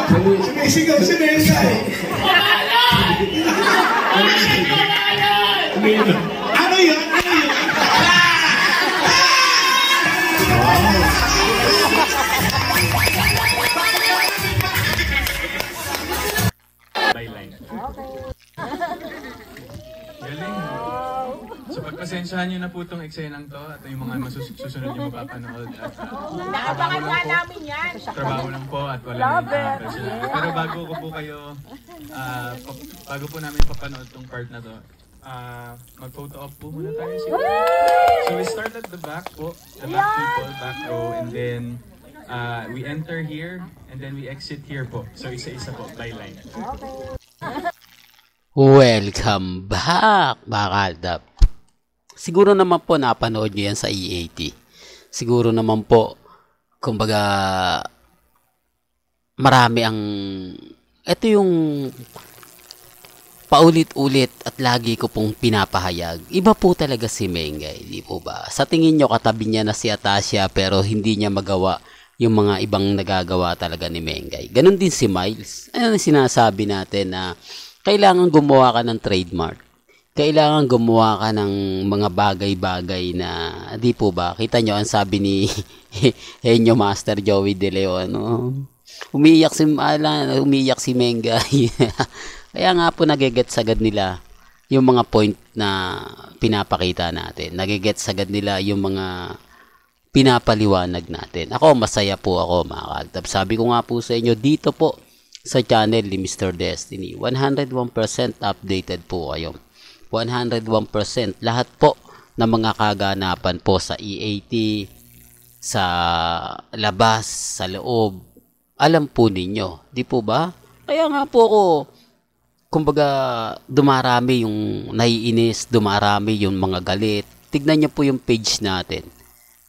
Sumisigaw si Mensay. Ano yun? Ano yun? Byline. Galing. So pagpasensyahan nyo na po itong eksenang to at yung mga susunod nyo mapapanood. Naabangan nga namin yan. Trabaho lang po at wala personal. Pero bago ko po kayo, bago po namin papanood tong part na to, mag-photo op po muna tayo. So we start at the back po, the back people, back row, and then we enter here, and then we exit here po. So isa-isa po, byline. Welcome back, mga kaldap. Siguro naman po napanood nyo yan sa EAT. Siguro naman po, kumbaga, marami ang, ito yung paulit-ulit at lagi ko pong pinapahayag. Iba po talaga si Mengay, di po ba? Sa tingin nyo, katabi niya na si Atasha, pero hindi niya magawa yung mga ibang nagagawa talaga ni Mengay. Ganon din si Miles. Ano sinasabi natin na kailangan gumawa ka ng trademark. Kailangan gumawa ka ng mga bagay-bagay na, di po ba? Kita nyo, ang sabi ni Henyo Master Joey De Leon, umiiyak si Mengay. Kaya nga po nagigets agad nila yung mga point na pinapakita natin. Nagigets agad nila yung mga pinapaliwanag natin. Ako, masaya po ako, mga kaldab. Sabi ko nga po sa inyo, dito po sa channel ni Mr. Destiny, 101% updated po kayo. 101% lahat po ng mga kaganapan po sa EAT, sa labas, sa loob, alam po ninyo, di po ba? Kaya nga po ako, kumbaga, dumarami yung naiinis, dumarami yung mga galit. Tignan niyo po yung page natin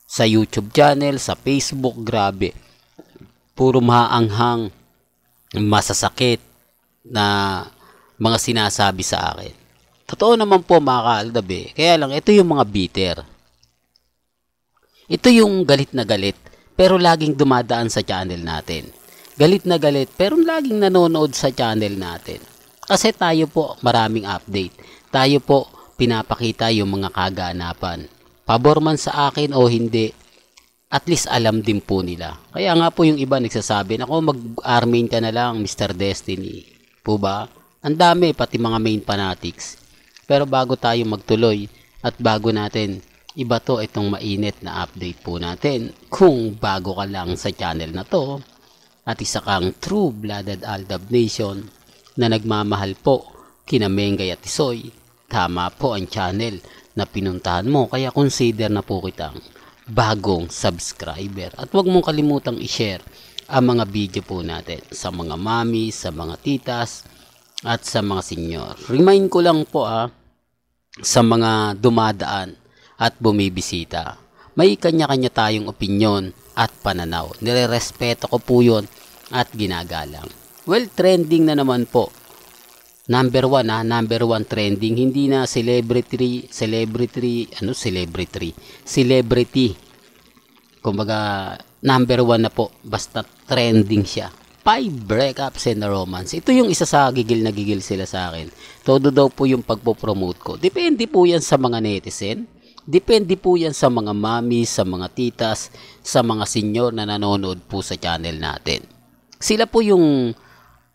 sa YouTube channel, sa Facebook, grabe, puro maanghang, masasakit na mga sinasabi sa akin. Totoo naman po, mga kaaldab eh. Kaya lang, ito yung mga bitter. Ito yung galit na galit, pero laging dumadaan sa channel natin. Galit na galit, pero laging nanonood sa channel natin. Kasi tayo po maraming update. Tayo po pinapakita yung mga kaganapan. Pabor man sa akin o hindi, at least alam din po nila. Kaya nga po yung iba nagsasabi, ako mag-armain ka na lang, Mr. Destiny. Po ba? Ang dami, pati mga main fanatics. Pero bago tayo magtuloy at bago natin iba to itong mainit na update po natin, kung bago ka lang sa channel na to at isa kang true-blooded Aldab Nation na nagmamahal po kina Mengay at Tisoy, tama po ang channel na pinuntahan mo. Kaya consider na po kitang bagong subscriber. At huwag mong kalimutang i-share ang mga video po natin sa mga mami, sa mga titas, at sa mga senyor. Remind ko lang po sa mga dumadaan at bumibisita. May kanya-kanya tayong opinyon at pananaw. Nirerespeto ko po yun at ginagalang. Well, trending na naman po. Number 1 number 1 trending, hindi na celebrity. Kumbaga, number 1 na po, basta trending siya. 5 breakups and a romance. Ito yung isa sa gigil na gigil sila sa akin. Todo daw po yung pagpo-promote ko. Depende po yan sa mga netizen. Depende po yan sa mga mami, sa mga titas, sa mga senyor na nanonood po sa channel natin. Sila po yung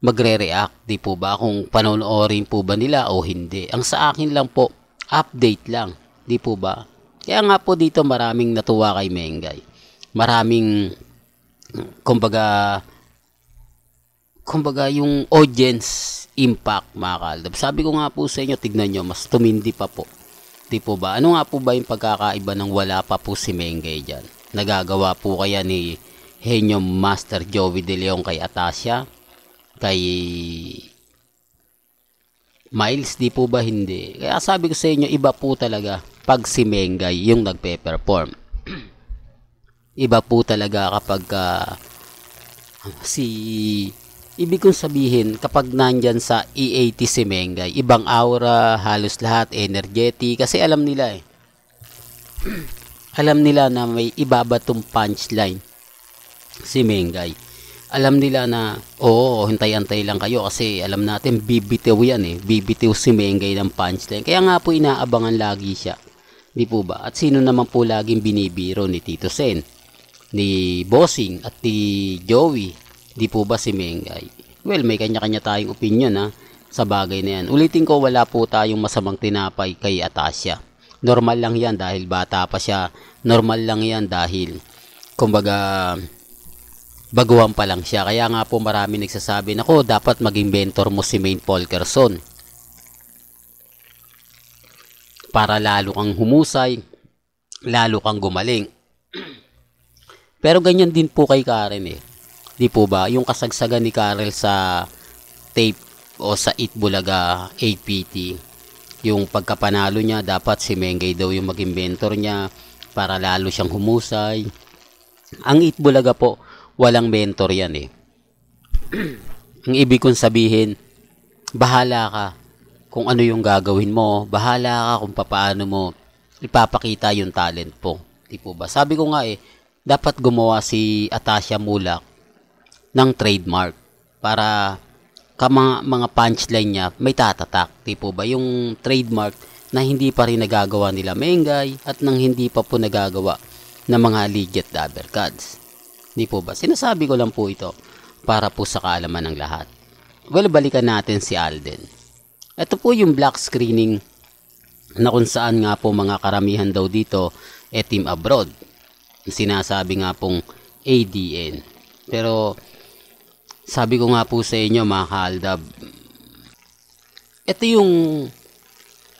magre-react, di po ba, kung panonoorin po ba nila o hindi. Ang sa akin lang po, update lang, di po ba. Kaya nga po dito maraming natuwa kay Mengay. Maraming, kumbaga yung audience impact, mga kaldab. Sabi ko nga po sa inyo, tignan nyo, mas tumindi pa po. Di po ba? Ano nga po ba yung pagkakaiba ng wala pa po si Mengay dyan? Nagagawa po kaya ni Henyo Master Joey De Leon kay Atasha? Kay Miles, di po ba hindi? Kaya sabi ko sa inyo, iba po talaga pag si Mengay yung nagpe-perform. Iba po talaga kapag ibig kong sabihin, kapag nandyan sa EAT si Mengay, ibang aura, halos lahat, energetic, kasi alam nila alam nila na may ibabatong punchline si Mengay. Alam nila na, oo, hintay-antay lang kayo kasi alam natin bibitiw yan eh. Bibitiw si Mengay ng punchline. Kaya nga po inaabangan lagi siya. Di po ba? At sino naman po laging binibiro ni Tito Sen, ni Bossing at ni Joey? Di po ba si Mengay? Well, may kanya-kanya tayong opinion ha, sa bagay na yan. Ulitin ko, wala po tayong masamang tinapay kay Atasha. Normal lang yan dahil bata pa siya. Normal lang yan dahil, kumbaga, baguhan pa lang siya. Kaya nga po marami nagsasabi, nako, dapat maging mentor mo si Maine Polkerson para lalo kang humusay, lalo kang gumaling. Pero ganyan din po kay Karen eh. Di po ba? Yung kasagsagan ni Karel sa tape o sa Eat Bulaga APT, yung pagkapanalo niya, dapat si Mengay daw yung maging mentor niya para lalo siyang humusay. Ang Eat Bulaga po, walang mentor yan eh. Ang ibig kong sabihin, bahala ka kung ano yung gagawin mo, bahala ka kung paano mo ipapakita yung talent po. Di po ba? Sabi ko nga eh, dapat gumawa si Atasha Mulak ng trademark para mga punchline niya may tatatak. Di po ba? Yung trademark na hindi pa rin nagagawa nila Mengay at nang hindi pa po nagagawa ng mga legit dabber cards. Di po ba? Sinasabi ko lang po ito para po sa kaalaman ng lahat. Well, balikan natin si Alden. Ito po yung black screening na kung saan nga po mga karamihan daw dito team abroad. Sinasabi nga pong ADN. Pero sabi ko nga po sa inyo mga kaaldab, ito yung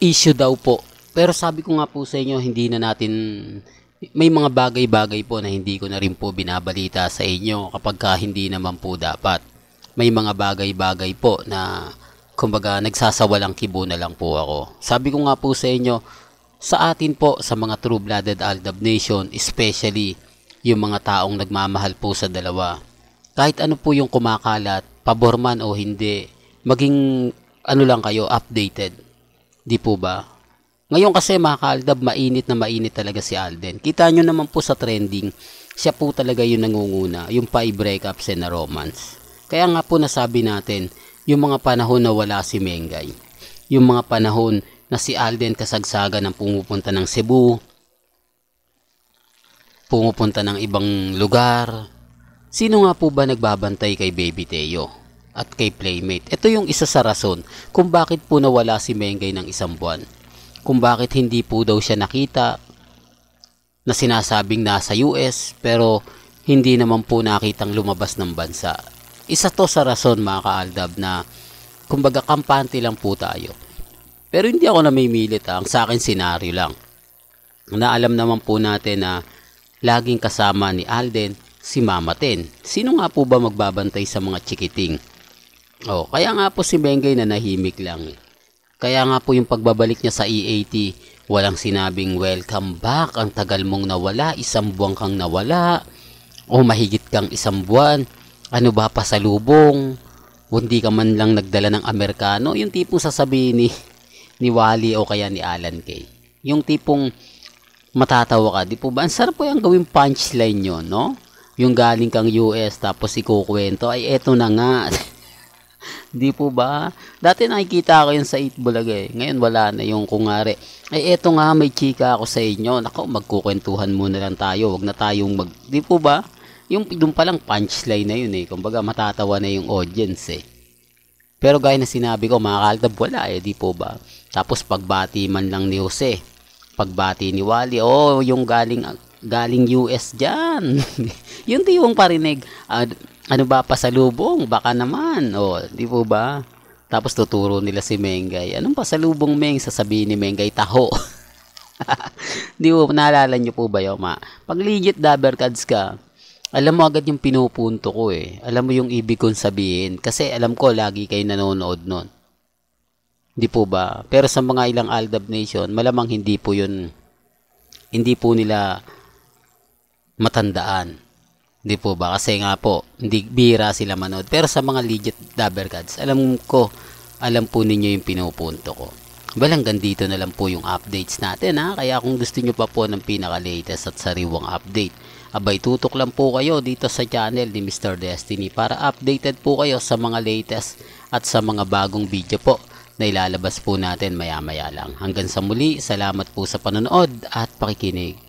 issue daw po. Pero sabi ko nga po sa inyo, hindi na natin, may mga bagay-bagay po na hindi ko na rin po binabalita sa inyo kapag ka hindi naman po dapat. May mga bagay-bagay po na kumbaga nagsasawalang kibo na lang po ako. Sabi ko nga po sa inyo, sa atin po, sa mga true-blooded Aldab Nation, especially yung mga taong nagmamahal po sa dalawa, kahit ano po yung kumakalat, pabor man o hindi, maging ano lang kayo, updated. Di po ba? Ngayon kasi mga kaaldab, mainit na mainit talaga si Alden. Kita nyo naman po sa trending, siya po talaga yung nangunguna, yung pa-breakups and na romance. Kaya nga po nasabi natin, yung mga panahon na wala si Mengay, yung mga panahon na si Alden kasagsagan ng pumupunta ng Cebu, pumupunta ng ibang lugar. Sino nga po ba nagbabantay kay Baby Teo at kay Playmate? Ito yung isa sa rason kung bakit po nawala si Mengay ng isang buwan. Kung bakit hindi po daw siya nakita na sinasabing nasa US pero hindi naman po nakitang lumabas ng bansa. Isa to sa rason mga kaaldab na kumbaga kampante lang po tayo. Pero hindi ako namimilit ha. Ang sa akin senaryo lang. Na alam naman po natin na laging kasama ni Alden si Mama Ten. Sino nga po ba magbabantay sa mga chikiting? Kaya nga po si Mengay na nahimik lang. Kaya nga po yung pagbabalik niya sa EAT, walang sinabing welcome back, ang tagal mong nawala, isang buwan kang nawala, o mahigit kang isang buwan, ano ba pasalubong, hindi ka man lang nagdala ng Amerikano, yung tipong sasabihin ni Wally o kaya ni Alan Kay. Yung tipong matatawa ka, di po ba? Ang sarap po yung gawing punchline yun, no? Yung galing kang US tapos ikukwento, ay eto na nga. Di po ba? Dati nakikita ko yun sa Eat Bulaga eh. Ngayon wala na yung kungari. Ay eto nga, may chika ako sa inyo. Nako, magkukwentuhan muna lang tayo. Wag na tayong Di po ba? Yung doon pa lang punchline na yun eh. Kumbaga matatawa na yung audience eh. Pero gaya na sinabi ko, mga kaaldab, wala eh. Di po ba? Tapos pagbati man lang ni Jose. Pagbati ni Wally. Yung galing US dyan. Yung tiyong parinig. Ano ba pasalubong? Baka naman. Di po ba? Tapos tuturo nila si Mengay. Anong pasalubong, Meng? Sasabihin ni Mengay, taho. Di po, naalala nyo po ba yun, ma? Pag legit dabber cards ka, alam mo agad yung pinupunto ko eh. Alam mo yung ibig kong sabihin. Kasi alam ko, lagi kayo nanonood nun. Di po ba? Pero sa mga ilang Aldab Nation, malamang hindi po nila matandaan. Di po ba? Kasi nga po, hindi bira sila manood. Pero sa mga legit dabber cards, alam po ninyo yung pinupunto ko. Hanggang dito na lang po yung updates natin ha. Kaya kung gusto nyo pa po ng pinaka-latest at sariwang update Abay, tutok lang po kayo dito sa channel ni Mr. Destiny para updated po kayo sa mga latest at sa mga bagong video po na ilalabas po natin maya maya lang. Hanggang sa muli, salamat po sa panonood at pakikinig.